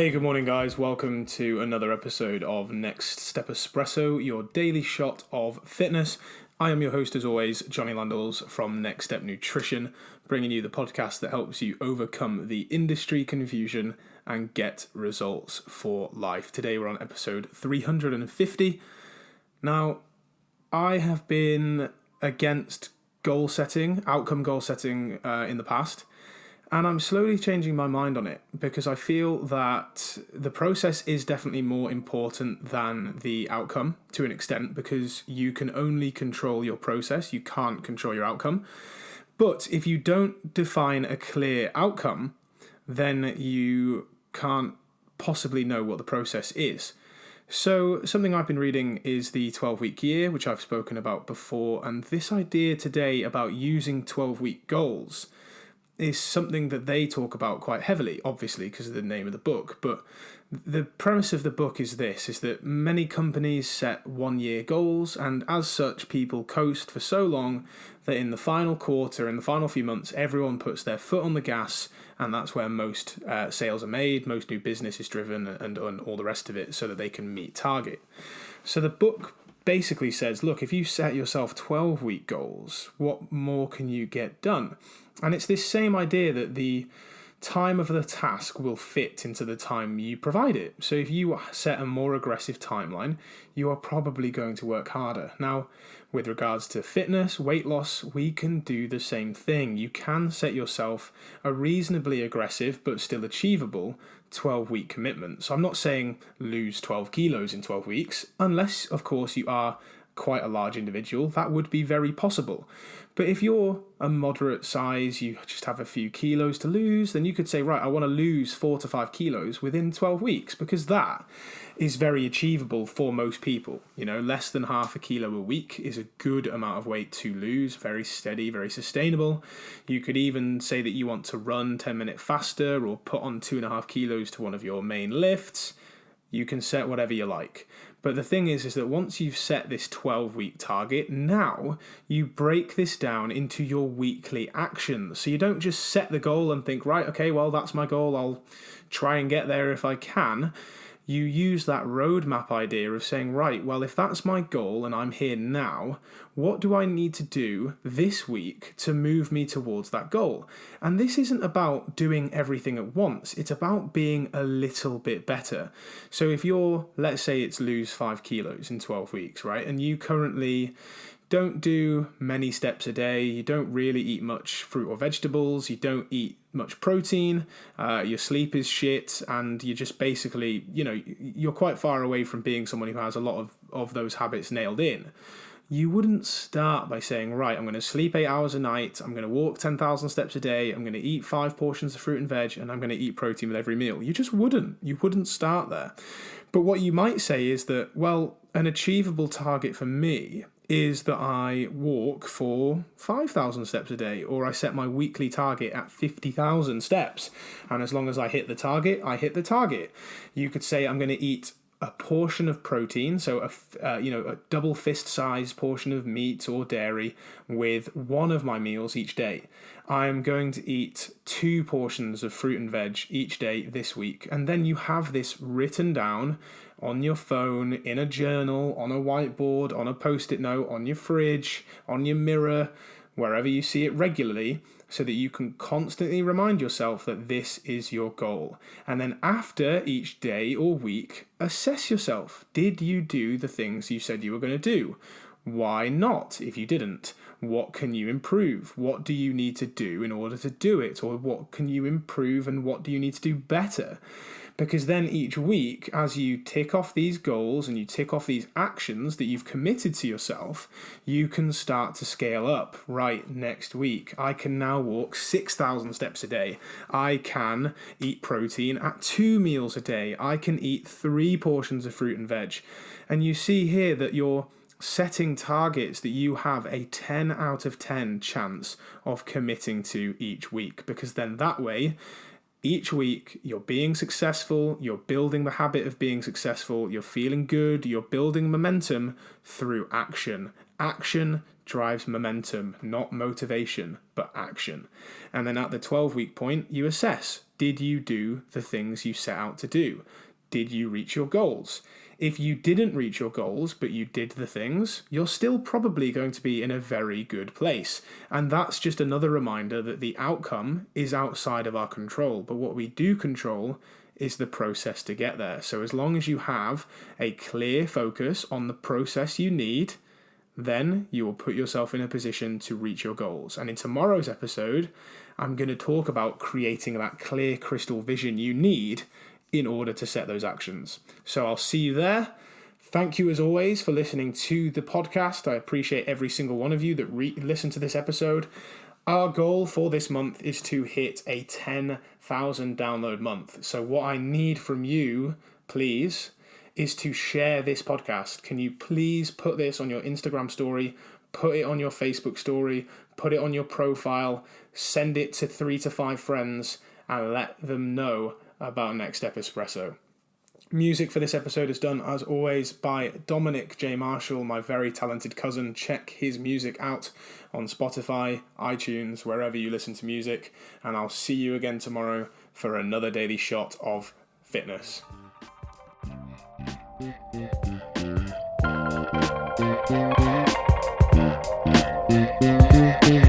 Hey, good morning, guys. Welcome to another episode of Next Step Espresso, your daily shot of fitness. I am your host, as always, Johnny Landals from Next Step Nutrition, bringing you the podcast that helps you overcome the industry confusion and get results for life. Today, we're on episode 350. Now, I have been against goal setting, outcome goal setting in the past. And I'm slowly changing my mind on it because I feel that the process is definitely more important than the outcome to an extent, because you can only control your process, you can't control your outcome. But if you don't define a clear outcome, then you can't possibly know what the process is. So something I've been reading is the 12-week year, which I've spoken about before, and this idea today about using 12-week goals is something that they talk about quite heavily, obviously, because of the name of the book. But the premise of the book is this, is that many companies set one-year goals, and as such, people coast for so long that in the final quarter, in the final few months, everyone puts their foot on the gas, and that's where most sales are made, most new business is driven, and all the rest of it, so that they can meet target. So the book basically says, look, if you set yourself 12-week goals, what more can you get done? And it's this same idea that the time of the task will fit into the time you provide it. So if you set a more aggressive timeline, you are probably going to work harder. Now, with regards to fitness, weight loss, we can do the same thing. You can set yourself a reasonably aggressive but still achievable 12-week commitment. So I'm not saying lose 12 kilos in 12 weeks, unless, of course, you are quite a large individual. That would be very possible. But if you're a moderate size, you just have a few kilos to lose, then you could say, right, I want to lose 4 to 5 kilos within 12 weeks, because that is very achievable for most people. You know, less than half a kilo a week is a good amount of weight to lose, very steady, very sustainable. You could even say that you want to run 10 minutes faster or put on 2.5 kilos to one of your main lifts. You can set whatever you like. But the thing is that once you've set this 12-week target, now you break this down into your weekly actions. So you don't just set the goal and think, right, okay, well, that's my goal, I'll try and get there if I can. You use that roadmap idea of saying, right, well, if that's my goal and I'm here now, what do I need to do this week to move me towards that goal? And this isn't about doing everything at once. It's about being a little bit better. So if you're, let's say it's lose 5 kilos in 12 weeks, right? And you currently don't do many steps a day, you don't really eat much fruit or vegetables, you don't eat much protein, your sleep is shit, and you just basically, you're quite far away from being someone who has a lot of those habits nailed in. You wouldn't start by saying, right, I'm going to sleep 8 hours a night, I'm going to walk 10,000 steps a day, I'm going to eat 5 portions of fruit and veg, and I'm going to eat protein with every meal. You just wouldn't. You wouldn't start there. But what you might say is that, well, an achievable target for me is that I walk for 5,000 steps a day, or I set my weekly target at 50,000 steps. And as long as I hit the target, I hit the target. You could say I'm going to eat a portion of protein, so a double fist size portion of meat or dairy with one of my meals each day. I'm going to eat 2 portions of fruit and veg each day this week. And then you have this written down on your phone, in a journal, on a whiteboard, on a post-it note, on your fridge, on your mirror, wherever you see it regularly, so that you can constantly remind yourself that this is your goal. And then after each day or week, assess yourself. Did you do the things you said you were going to do? Why not if you didn't? What can you improve? What do you need to do in order to do it? Or what can you improve and what do you need to do better? Because then each week, as you tick off these goals and you tick off these actions that you've committed to yourself, you can start to scale up. Right, next week, I can now walk 6,000 steps a day. I can eat protein at 2 meals a day. I can eat 3 portions of fruit and veg. And you see here that you're setting targets that you have a 10 out of 10 chance of committing to each week, because then that way, each week, you're being successful, you're building the habit of being successful, you're feeling good, you're building momentum through action. Action drives momentum, not motivation, but action. And then at the 12-week point, you assess. did you do the things you set out to do? Did you reach your goals? If you didn't reach your goals, but you did the things, you're still probably going to be in a very good place. And that's just another reminder that the outcome is outside of our control. But what we do control is the process to get there. So as long as you have a clear focus on the process you need, then you will put yourself in a position to reach your goals. And in tomorrow's episode, I'm going to talk about creating that clear crystal vision you need in order to set those actions. So I'll see you there. Thank you as always for listening to the podcast. I appreciate every single one of you that listened to this episode. Our goal for this month is to hit a 10,000 download month. So what I need from you, please, is to share this podcast. Can you please put this on your Instagram story, put it on your Facebook story, put it on your profile, send it to 3 to 5 friends, and let them know about Next Step Espresso. Music for this episode is done, as always, by Dominic J. Marshall, my very talented cousin. Check his music out on Spotify, iTunes, wherever you listen to music. And I'll see you again tomorrow for another daily shot of fitness. Thank you.